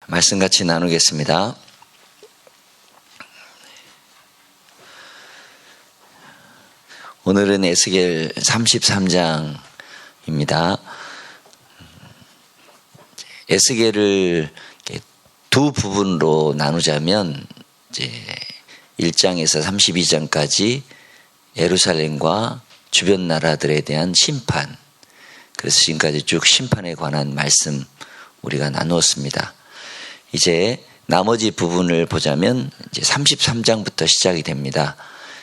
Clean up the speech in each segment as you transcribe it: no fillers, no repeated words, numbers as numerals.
말씀 같이 나누겠습니다. 오늘은 에스겔 33장입니다. 에스겔을 두 부분으로 나누자면 이제 1장에서 32장까지 예루살렘과 주변 나라들에 대한 심판, 그래서 지금까지 쭉 심판에 관한 말씀 우리가 나누었습니다. 이제 나머지 부분을 보자면 이제 33장부터 시작이 됩니다.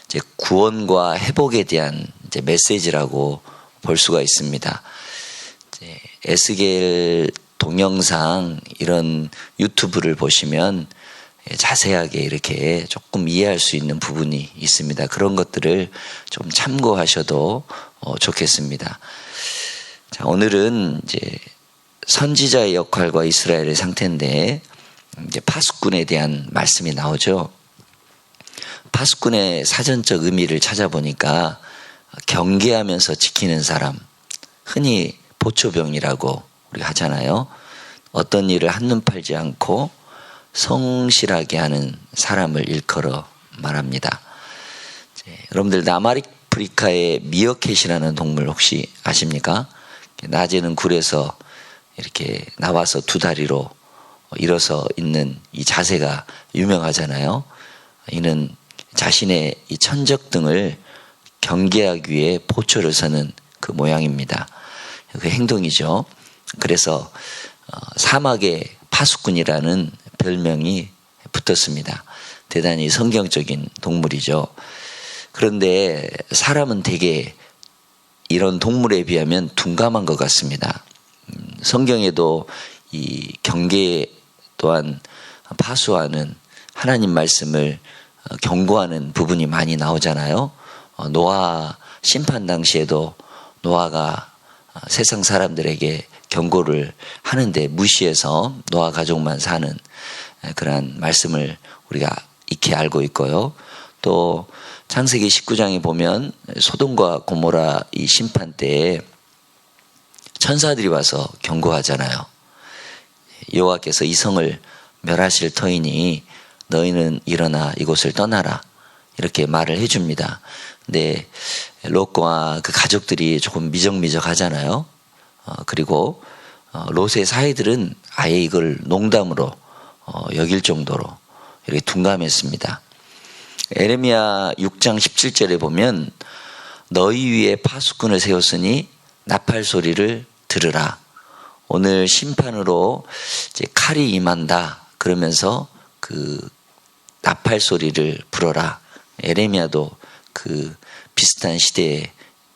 이제 구원과 회복에 대한 이제 메시지라고 볼 수가 있습니다. 이제 에스겔 동영상 이런 유튜브를 보시면 자세하게 이렇게 조금 이해할 수 있는 부분이 있습니다. 그런 것들을 좀 참고하셔도 좋겠습니다. 자, 오늘은 이제 선지자의 역할과 이스라엘의 상태인데 이제 파수꾼에 대한 말씀이 나오죠. 파수꾼의 사전적 의미를 찾아보니까 경계하면서 지키는 사람, 흔히 보초병이라고 우리가 하잖아요. 어떤 일을 한눈 팔지 않고 성실하게 하는 사람을 일컬어 말합니다. 여러분들 남아프리카의 미어캣이라는 동물 혹시 아십니까? 낮에는 굴에서 이렇게 나와서 두 다리로 일어서 있는 이 자세가 유명하잖아요. 이는 자신의 이 천적등을 경계하기 위해 보초를 서는 그 모양입니다. 그 행동이죠. 그래서 사막의 파수꾼이라는 별명이 붙었습니다. 대단히 성경적인 동물이죠. 그런데 사람은 되게 이런 동물에 비하면 둔감한 것 같습니다. 성경에도 이 경계 또한 파수하는 하나님 말씀을 경고하는 부분이 많이 나오잖아요. 노아 심판 당시에도 노아가 세상 사람들에게 경고를 하는데 무시해서 노아 가족만 사는 그런 말씀을 우리가 익히 알고 있고요. 또 창세기 19장에 보면 소돔과 고모라 이 심판 때에 천사들이 와서 경고하잖아요. 여호와께서 이 성을 멸하실 터이니 너희는 일어나 이곳을 떠나라, 이렇게 말을 해줍니다. 근데 롯과 그 가족들이 조금 미적미적하잖아요. 그리고 롯의 사이들은 아예 이걸 농담으로 여길 정도로 이렇게 둔감했습니다. 에레미야 6장 17절에 보면 너희 위에 파수꾼을 세웠으니 나팔 소리를 들으라. 오늘 심판으로 이제 칼이 임한다 그러면서 그 나팔 소리를 불어라. 에레미야도 그 비슷한 시대의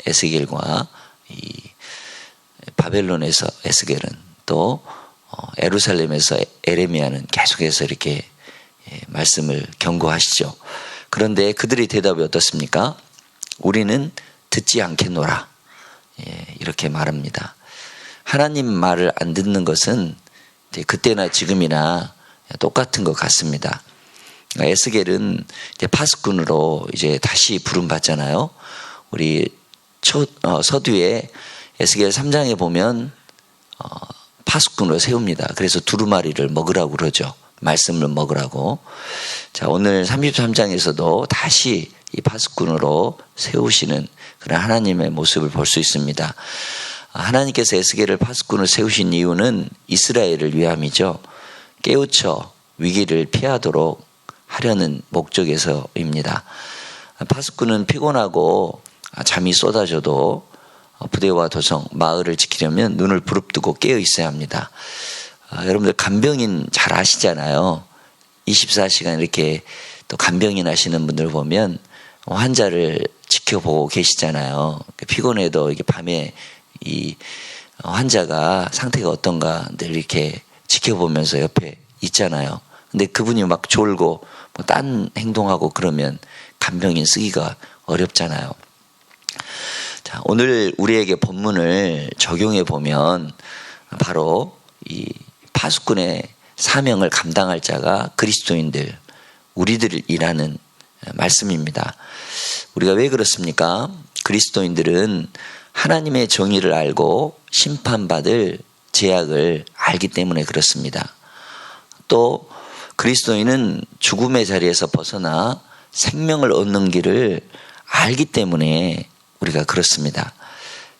에스겔과 이 바벨론에서 에스겔은 또 예루살렘에서 에레미야는 계속해서 이렇게 말씀을 경고하시죠. 그런데 그들의 대답이 어떻습니까? 우리는 듣지 않겠노라. 이렇게 말합니다. 하나님 말을 안 듣는 것은 그때나 지금이나 똑같은 것 같습니다. 에스겔은 이제 파수꾼으로 이제 다시 부름받잖아요. 우리 서두에 에스겔 3장에 보면 파수꾼으로 세웁니다. 그래서 두루마리를 먹으라고 그러죠. 말씀을 먹으라고. 자, 오늘 33장에서도 다시 이 파수꾼으로 세우시는 그런 하나님의 모습을 볼 수 있습니다. 하나님께서 에스겔을 파수꾼으로 세우신 이유는 이스라엘을 위함이죠. 깨우쳐 위기를 피하도록 하려는 목적에서입니다. 파수꾼은 피곤하고 잠이 쏟아져도 부대와 도성, 마을을 지키려면 눈을 부릅뜨고 깨어 있어야 합니다. 여러분들 간병인 잘 아시잖아요. 24시간 이렇게 또 간병인 하시는 분들 보면 환자를 지켜보고 계시잖아요. 피곤해도 이게 밤에 이 환자가 상태가 어떤가 늘 이렇게 지켜보면서 옆에 있잖아요. 근데 그분이 막 졸고 뭐 딴 행동하고 그러면 간병인 쓰기가 어렵잖아요. 자, 오늘 우리에게 본문을 적용해 보면 바로 이 파수꾼의 사명을 감당할 자가 그리스도인들, 우리들이라는 말씀입니다. 우리가 왜 그렇습니까? 그리스도인들은 하나님의 정의를 알고 심판받을 제약을 알기 때문에 그렇습니다. 또 그리스도인은 죽음의 자리에서 벗어나 생명을 얻는 길을 알기 때문에 우리가 그렇습니다.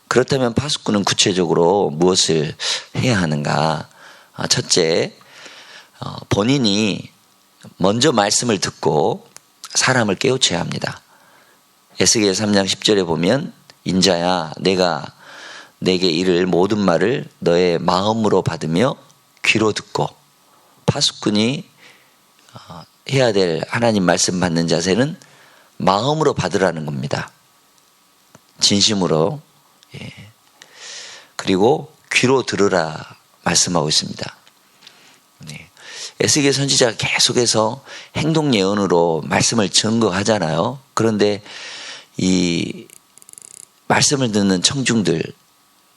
그렇다면 파수꾼은 구체적으로 무엇을 해야 하는가? 첫째, 본인이 먼저 말씀을 듣고 사람을 깨우쳐야 합니다. 에스겔 3장 10절에 보면 인자야 내가 내게 이를 모든 말을 너의 마음으로 받으며 귀로 듣고, 파수꾼이 해야 될 하나님 말씀 받는 자세는 마음으로 받으라는 겁니다. 진심으로. 그리고 귀로 들으라 말씀하고 있습니다. 에스겔 선지자가 계속해서 행동 예언으로 말씀을 증거하잖아요. 그런데 이 말씀을 듣는 청중들,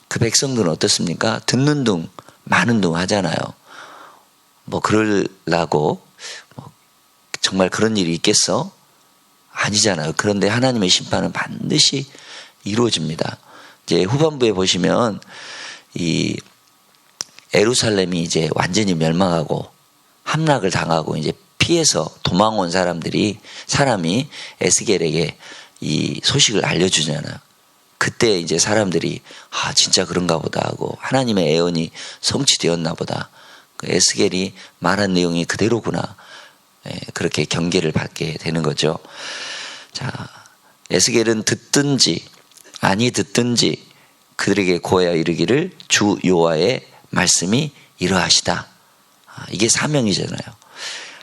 그 백성들은 어떻습니까? 듣는 둥 마는 둥 하잖아요. 그러려고 정말 그런 일이 있겠어? 아니잖아요. 그런데 하나님의 심판은 반드시 이루어집니다. 이제 후반부에 보시면 이 예루살렘이 이제 완전히 멸망하고 함락을 당하고 이제 피해서 도망온 사람이 에스겔에게 이 소식을 알려주잖아요. 그때 이제 사람들이 진짜 그런가 보다 하고 하나님의 예언이 성취되었나 보다. 그 에스겔이 말한 내용이 그대로구나. 그렇게 경계를 받게 되는 거죠. 자, 에스겔은 듣든지 아니 듣든지 그들에게 고하여 이르기를 주 여호와의 말씀이 이러하시다. 이게 사명이잖아요.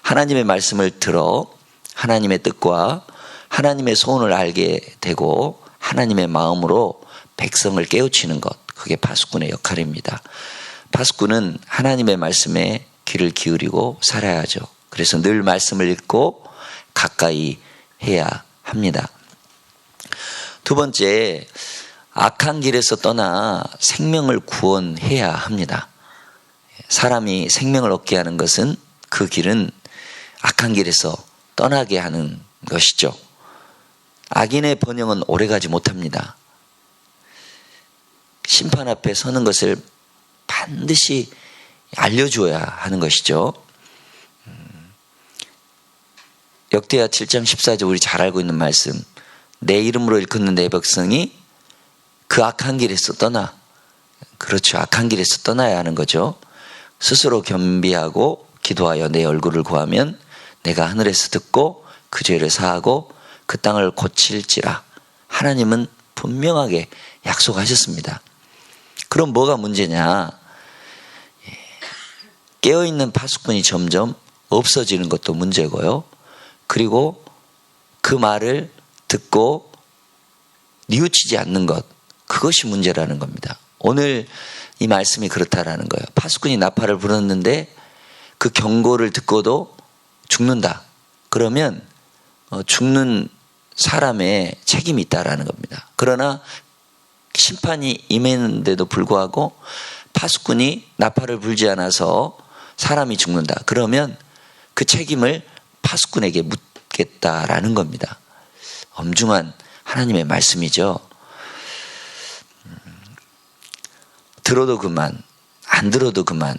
하나님의 말씀을 들어 하나님의 뜻과 하나님의 소원을 알게 되고 하나님의 마음으로 백성을 깨우치는 것, 그게 파수꾼의 역할입니다. 파수꾼은 하나님의 말씀에 귀를 기울이고 살아야죠. 그래서 늘 말씀을 읽고 가까이 해야 합니다. 두 번째, 악한 길에서 떠나 생명을 구원해야 합니다. 사람이 생명을 얻게 하는 것은 그 길은 악한 길에서 떠나게 하는 것이죠. 악인의 번영은 오래가지 못합니다. 심판 앞에 서는 것을 반드시 알려주어야 하는 것이죠. 역대하 7장 14절 우리 잘 알고 있는 말씀, 내 이름으로 일컫는 내 백성이 그 악한 길에서 떠나, 그렇죠, 악한 길에서 떠나야 하는 거죠. 스스로 겸비하고 기도하여 내 얼굴을 구하면 내가 하늘에서 듣고 그 죄를 사하고 그 땅을 고칠지라. 하나님은 분명하게 약속하셨습니다. 그럼 뭐가 문제냐? 깨어있는 파수꾼이 점점 없어지는 것도 문제고요. 그리고 그 말을 듣고 뉘우치지 않는 것, 그것이 문제라는 겁니다. 오늘 이 말씀이 그렇다라는 거예요. 파수꾼이 나팔을 불었는데 그 경고를 듣고도 죽는다. 그러면 죽는 사람의 책임이 있다라는 겁니다. 그러나 심판이 임했는데도 불구하고 파수꾼이 나팔을 불지 않아서 사람이 죽는다. 그러면 그 책임을 파수꾼에게 묻겠다라는 겁니다. 엄중한 하나님의 말씀이죠. 들어도 그만, 안 들어도 그만.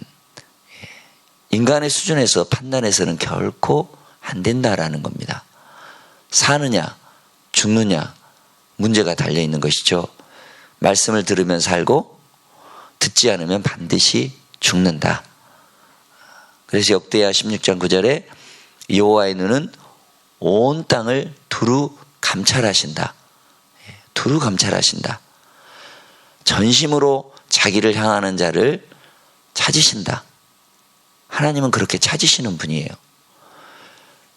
인간의 수준에서 판단해서는 결코 안 된다라는 겁니다. 사느냐, 죽느냐, 문제가 달려있는 것이죠. 말씀을 들으면 살고 듣지 않으면 반드시 죽는다. 그래서 역대하 16장 9절에 여호와의 눈은 온 땅을 두루 감찰하신다. 두루 감찰하신다. 전심으로 자기를 향하는 자를 찾으신다. 하나님은 그렇게 찾으시는 분이에요.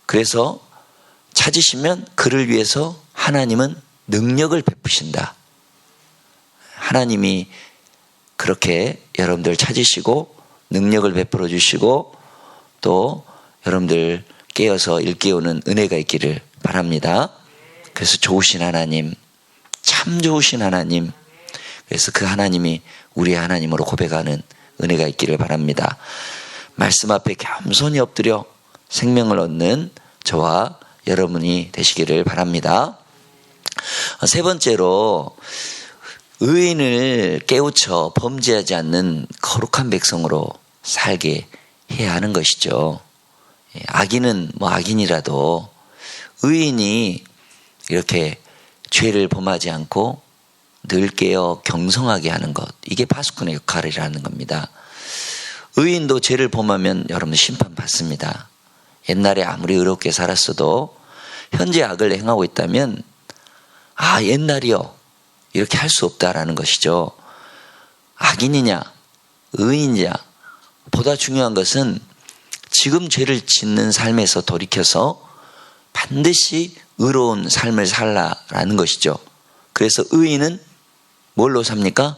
그래서 찾으시면 그를 위해서 하나님은 능력을 베푸신다. 하나님이 그렇게 여러분들 찾으시고 능력을 베풀어 주시고 또 여러분들 깨어서 일깨우는 은혜가 있기를 바랍니다. 그래서 좋으신 하나님, 참 좋으신 하나님, 그래서 그 하나님이 우리의 하나님으로 고백하는 은혜가 있기를 바랍니다. 말씀 앞에 겸손히 엎드려 생명을 얻는 저와 여러분이 되시기를 바랍니다. 세 번째로, 의인을 깨우쳐 범죄하지 않는 거룩한 백성으로 살게 해야 하는 것이죠. 악인은 뭐 악인이라도 의인이 이렇게 죄를 범하지 않고 늘 깨어 경성하게 하는 것, 이게 파수꾼의 역할이라는 겁니다. 의인도 죄를 범하면 여러분 심판받습니다. 옛날에 아무리 의롭게 살았어도 현재 악을 행하고 있다면 옛날이요 이렇게 할 수 없다라는 것이죠. 악인이냐 의인이냐 보다 중요한 것은 지금 죄를 짓는 삶에서 돌이켜서 반드시 의로운 삶을 살라라는 것이죠. 그래서 의인은 뭘로 삽니까?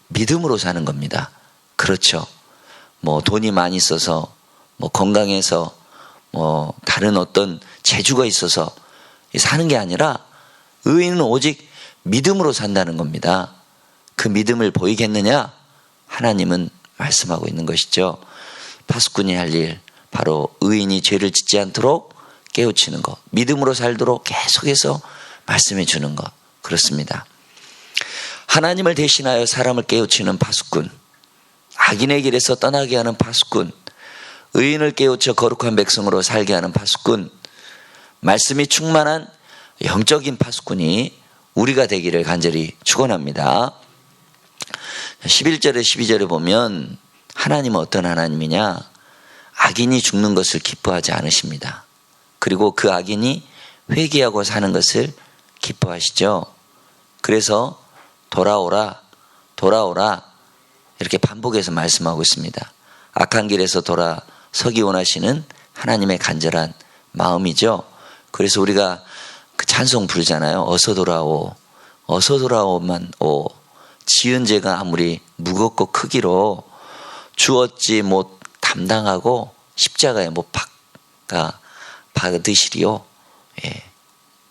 믿음으로 사는 겁니다. 그렇죠. 뭐 돈이 많이 있어서 뭐 건강해서 뭐 다른 어떤 재주가 있어서 사는 게 아니라 의인은 오직 믿음으로 산다는 겁니다. 그 믿음을 보이겠느냐? 하나님은 말씀하고 있는 것이죠. 파수꾼이 할 일, 바로 의인이 죄를 짓지 않도록 깨우치는 것, 믿음으로 살도록 계속해서 말씀해 주는 것, 그렇습니다. 하나님을 대신하여 사람을 깨우치는 파수꾼, 악인의 길에서 떠나게 하는 파수꾼, 의인을 깨우쳐 거룩한 백성으로 살게 하는 파수꾼, 말씀이 충만한 영적인 파수꾼이 우리가 되기를 간절히 축원합니다. 11절에 12절에 보면 하나님은 어떤 하나님이냐? 악인이 죽는 것을 기뻐하지 않으십니다. 그리고 그 악인이 회개하고 사는 것을 기뻐하시죠. 그래서 돌아오라 돌아오라 이렇게 반복해서 말씀하고 있습니다. 악한 길에서 돌아서기 원하시는 하나님의 간절한 마음이죠. 그래서 우리가 그 찬송 부르잖아요. 어서 돌아오 어서 돌아오만 오. 지은 죄가 아무리 무겁고 크기로 주었지 못 담당하고 십자가에 못 박으시리요.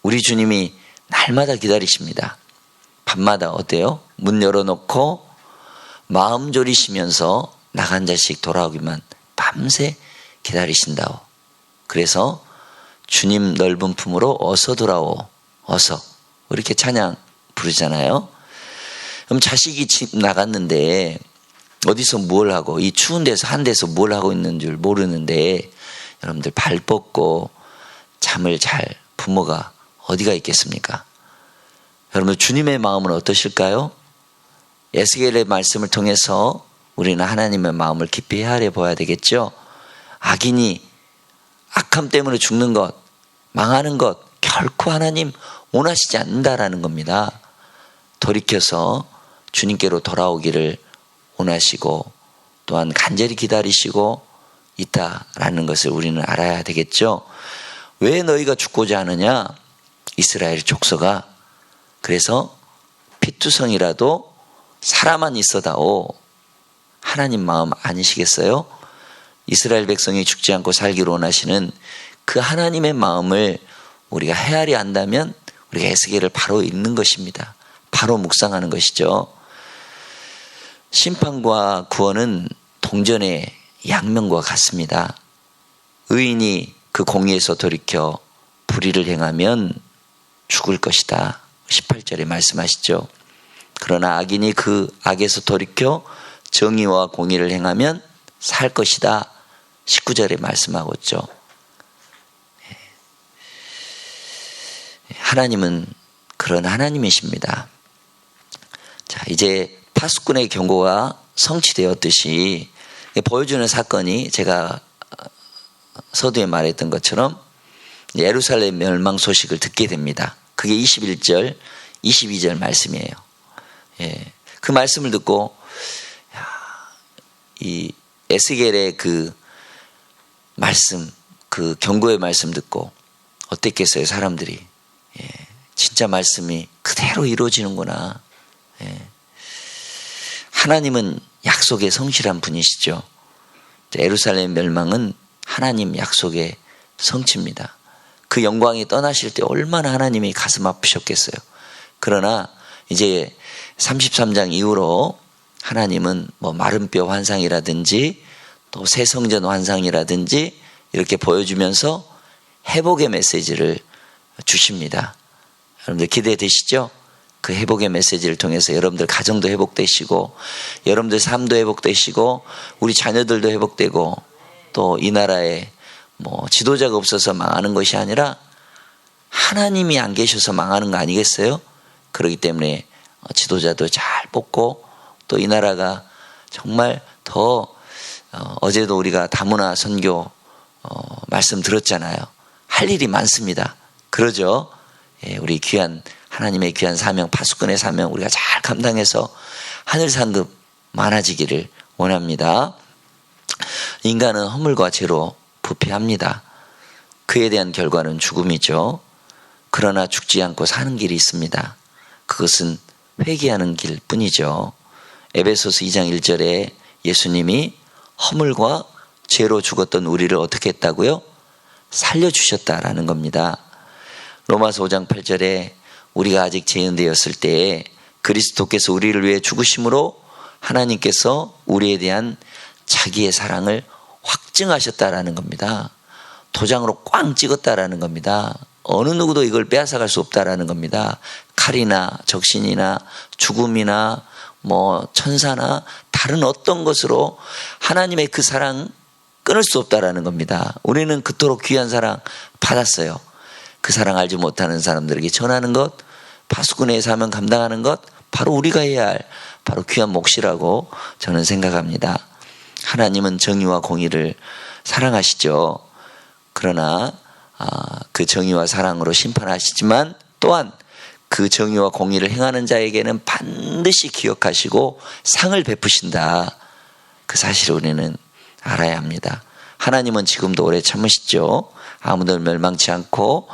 우리 주님이 날마다 기다리십니다. 밤마다 어때요? 문 열어놓고 마음 졸이시면서 나간 자식 돌아오기만 밤새 기다리신다오. 그래서 주님 넓은 품으로 어서 돌아오 어서 이렇게 찬양 부르잖아요. 그럼 자식이 집 나갔는데 어디서 뭘 하고 이 추운 데서 한 데서 뭘 하고 있는 줄 모르는데 여러분들 발 뻗고 잠을 잘 부모가 어디가 있겠습니까? 여러분 주님의 마음은 어떠실까요? 에스겔의 말씀을 통해서 우리는 하나님의 마음을 깊이 헤아려 봐야 되겠죠. 악인이 악함 때문에 죽는 것, 망하는 것 결코 하나님 원하시지 않는다라는 겁니다. 돌이켜서 주님께로 돌아오기를 원하시고 또한 간절히 기다리시고 있다라는 것을 우리는 알아야 되겠죠. 왜 너희가 죽고자 하느냐? 이스라엘 족속아, 그래서 피투성이라도 살아만 있어다오. 하나님 마음 아니시겠어요? 이스라엘 백성이 죽지 않고 살기를 원하시는 그 하나님의 마음을 우리가 헤아려 한다면 우리가 에스겔을 바로 읽는 것입니다. 바로 묵상하는 것이죠. 심판과 구원은 동전의 양면과 같습니다. 의인이 그 공의에서 돌이켜 불의를 행하면 죽을 것이다. 18절에 말씀하시죠. 그러나 악인이 그 악에서 돌이켜 정의와 공의를 행하면 살 것이다. 19절에 말씀하고 있죠. 하나님은 그런 하나님이십니다. 자, 이제 파수꾼의 경고가 성취되었듯이 보여주는 사건이 제가 서두에 말했던 것처럼 예루살렘 멸망 소식을 듣게 됩니다. 그게 21절, 22절 말씀이에요. 그 말씀을 듣고 이 에스겔의 그 말씀, 그 경고의 말씀 듣고 어땠겠어요, 사람들이? 진짜 말씀이 그대로 이루어지는구나. 하나님은 약속의 성실한 분이시죠. 예루살렘 멸망은 하나님 약속의 성취입니다. 그 영광이 떠나실 때 얼마나 하나님이 가슴 아프셨겠어요. 그러나 이제 33장 이후로 하나님은 뭐 마른 뼈 환상이라든지 또 새 성전 환상이라든지 이렇게 보여주면서 회복의 메시지를 주십니다. 여러분들 기대되시죠? 그 회복의 메시지를 통해서 여러분들 가정도 회복되시고 여러분들 삶도 회복되시고 우리 자녀들도 회복되고 또 이 나라에 지도자가 없어서 망하는 것이 아니라 하나님이 안 계셔서 망하는 거 아니겠어요? 그렇기 때문에 지도자도 잘 뽑고 또 이 나라가 정말 더 어제도 우리가 다문화 선교 말씀 들었잖아요. 할 일이 많습니다. 그러죠? 예, 우리 귀한 하나님의 귀한 사명, 파수꾼의 사명 우리가 잘 감당해서 하늘 상급 많아지기를 원합니다. 인간은 허물과 죄로 부패합니다. 그에 대한 결과는 죽음이죠. 그러나 죽지 않고 사는 길이 있습니다. 그것은 회개하는 길뿐이죠. 에베소서 2장 1절에 예수님이 허물과 죄로 죽었던 우리를 어떻게 했다고요? 살려주셨다라는 겁니다. 로마서 5장 8절에 우리가 아직 죄인되었을 때에 그리스도께서 우리를 위해 죽으심으로 하나님께서 우리에 대한 자기의 사랑을 확증하셨다라는 겁니다. 도장으로 꽝 찍었다라는 겁니다. 어느 누구도 이걸 빼앗아갈 수 없다라는 겁니다. 칼이나 적신이나 죽음이나 천사나 다른 어떤 것으로 하나님의 그 사랑 끊을 수 없다라는 겁니다. 우리는 그토록 귀한 사랑 받았어요. 그 사랑 알지 못하는 사람들에게 전하는 것, 파수꾼의 사명 감당하는 것, 바로 우리가 해야 할 바로 귀한 몫이라고 저는 생각합니다. 하나님은 정의와 공의를 사랑하시죠. 그러나 그 정의와 사랑으로 심판하시지만 또한 그 정의와 공의를 행하는 자에게는 반드시 기억하시고 상을 베푸신다. 그 사실을 우리는 알아야 합니다. 하나님은 지금도 오래 참으시죠. 아무도 멸망치 않고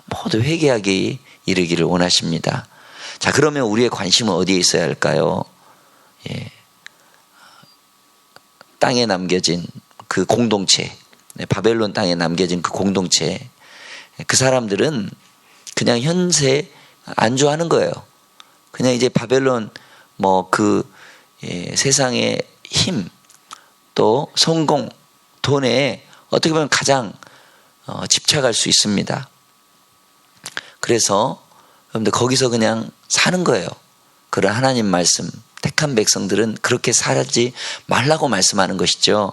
모두 회개하기 이르기를 원하십니다. 자, 그러면 우리의 관심은 어디에 있어야 할까요? 예. 땅에 남겨진 그 공동체, 바벨론 땅에 남겨진 그 공동체, 그 사람들은 그냥 현세 안주하는 거예요. 그냥 이제 바벨론 세상의 힘, 또 성공, 돈에 어떻게 보면 가장 집착할 수 있습니다. 그래서 여러분들 거기서 그냥 사는 거예요. 그런 하나님 말씀, 택한 백성들은 그렇게 살지 말라고 말씀하는 것이죠.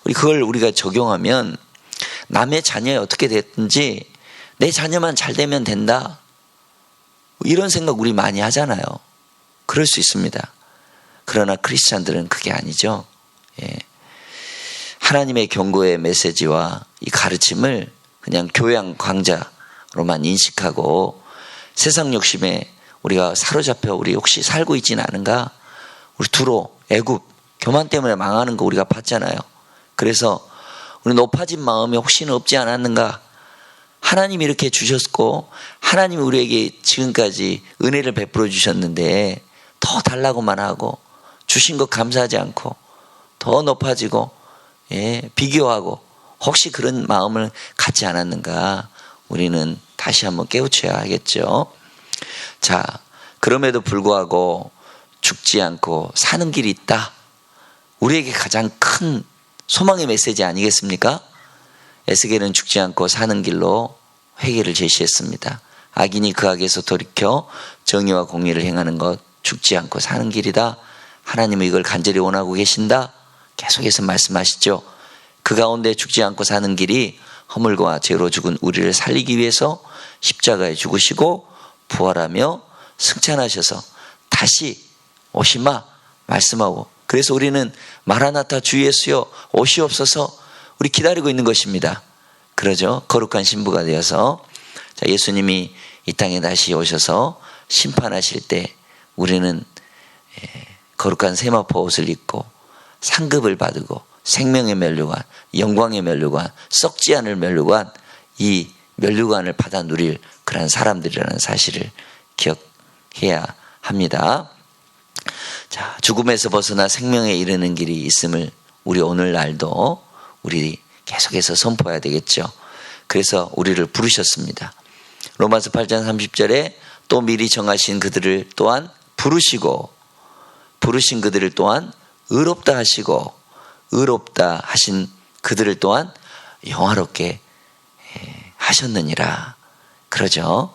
그걸 우리가 적용하면 남의 자녀에 어떻게 됐든지 내 자녀만 잘 되면 된다. 이런 생각 우리 많이 하잖아요. 그럴 수 있습니다. 그러나 크리스찬들은 그게 아니죠. 예. 하나님의 경고의 메시지와 이 가르침을 그냥 교양 강좌로만 인식하고 세상 욕심에 우리가 사로잡혀 우리 혹시 살고 있지는 않은가? 우리 두로, 애굽, 교만 때문에 망하는 거 우리가 봤잖아요. 그래서 우리 높아진 마음이 혹시는 없지 않았는가? 하나님이 이렇게 주셨고 하나님이 우리에게 지금까지 은혜를 베풀어 주셨는데 더 달라고만 하고 주신 것 감사하지 않고 더 높아지고 비교하고 혹시 그런 마음을 갖지 않았는가? 우리는 다시 한번 깨우쳐야 하겠죠. 자, 그럼에도 불구하고 죽지 않고 사는 길이 있다. 우리에게 가장 큰 소망의 메시지 아니겠습니까? 에스겔은 죽지 않고 사는 길로 회개를 제시했습니다. 악인이 그 악에서 돌이켜 정의와 공의를 행하는 것, 죽지 않고 사는 길이다. 하나님은 이걸 간절히 원하고 계신다. 계속해서 말씀하시죠. 그 가운데 죽지 않고 사는 길이 허물과 죄로 죽은 우리를 살리기 위해서 십자가에 죽으시고 부활하며 승천하셔서 다시 오시마 말씀하고, 그래서 우리는 마라나타 주 예수여 오시옵소서 우리 기다리고 있는 것입니다. 그러죠. 거룩한 신부가 되어서 자, 예수님이 이 땅에 다시 오셔서 심판하실 때 우리는 거룩한 세마포 옷을 입고 상급을 받고 생명의 면류관, 영광의 면류관, 썩지 않을 면류관, 이 면류관을 받아 누릴 그런 사람들이라는 사실을 기억해야 합니다. 자, 죽음에서 벗어나 생명에 이르는 길이 있음을 우리 오늘날도 우리 계속해서 선포해야 되겠죠. 그래서 우리를 부르셨습니다. 로마서 8장 30절에 또 미리 정하신 그들을 또한 부르시고 부르신 그들을 또한 의롭다 하시고 의롭다 하신 그들을 또한 영화롭게 하셨느니라. 그러죠.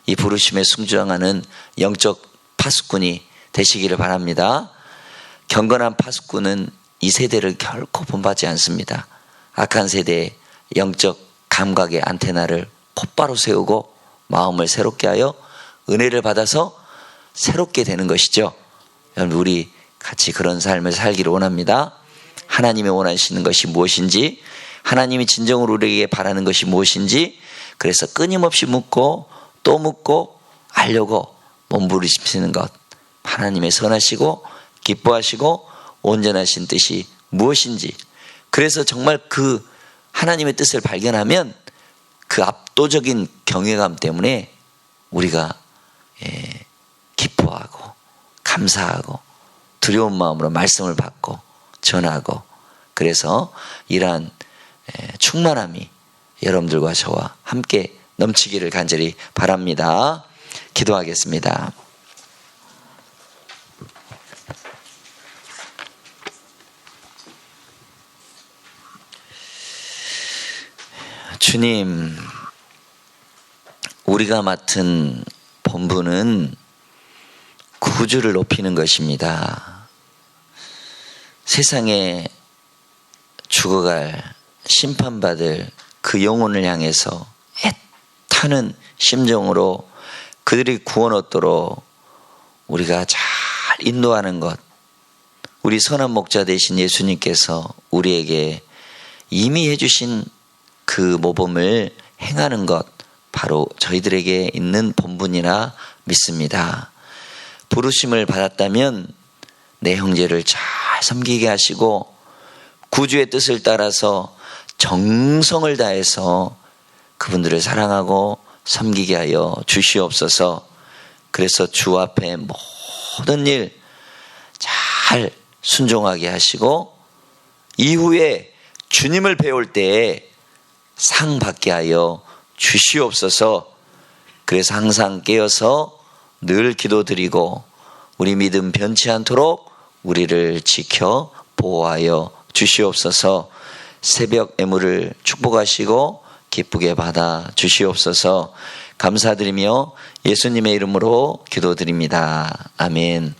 이 부르심에 순종하는 영적 파수꾼이 되시기를 바랍니다. 경건한 파수꾼은 이 세대를 결코 본받지 않습니다. 악한 세대의 영적 감각의 안테나를 곧바로 세우고 마음을 새롭게 하여 은혜를 받아서 새롭게 되는 것이죠. 여러분, 우리 같이 그런 삶을 살기를 원합니다. 하나님이 원하시는 것이 무엇인지, 하나님이 진정으로 우리에게 바라는 것이 무엇인지, 그래서 끊임없이 묻고 또 묻고 알려고 몸부림치는 것, 하나님의 선하시고 기뻐하시고 온전하신 뜻이 무엇인지, 그래서 정말 그 하나님의 뜻을 발견하면 그 압도적인 경외감 때문에 우리가 기뻐하고 감사하고 두려운 마음으로 말씀을 받고 전하고, 그래서 이러한 충만함이 여러분들과 저와 함께 넘치기를 간절히 바랍니다. 기도하겠습니다. 주님, 우리가 맡은 본분은 구주를 높이는 것입니다. 세상에 죽어갈 심판받을 그 영혼을 향해서 애타는 심정으로 그들이 구원 얻도록 우리가 잘 인도하는 것, 우리 선한 목자 되신 예수님께서 우리에게 이미 해주신 그 모범을 행하는 것, 바로 저희들에게 있는 본분이라 믿습니다. 부르심을 받았다면 내 형제를 잘 섬기게 하시고 구주의 뜻을 따라서 정성을 다해서 그분들을 사랑하고 섬기게 하여 주시옵소서. 그래서 주 앞에 모든 일 잘 순종하게 하시고 이후에 주님을 배울 때에 상 받게 하여 주시옵소서. 그래서 항상 깨어서 늘 기도드리고 우리 믿음 변치 않도록 우리를 지켜 보호하여 주시옵소서. 새벽 예물을 축복하시고 기쁘게 받아 주시옵소서. 감사드리며 예수님의 이름으로 기도드립니다. 아멘.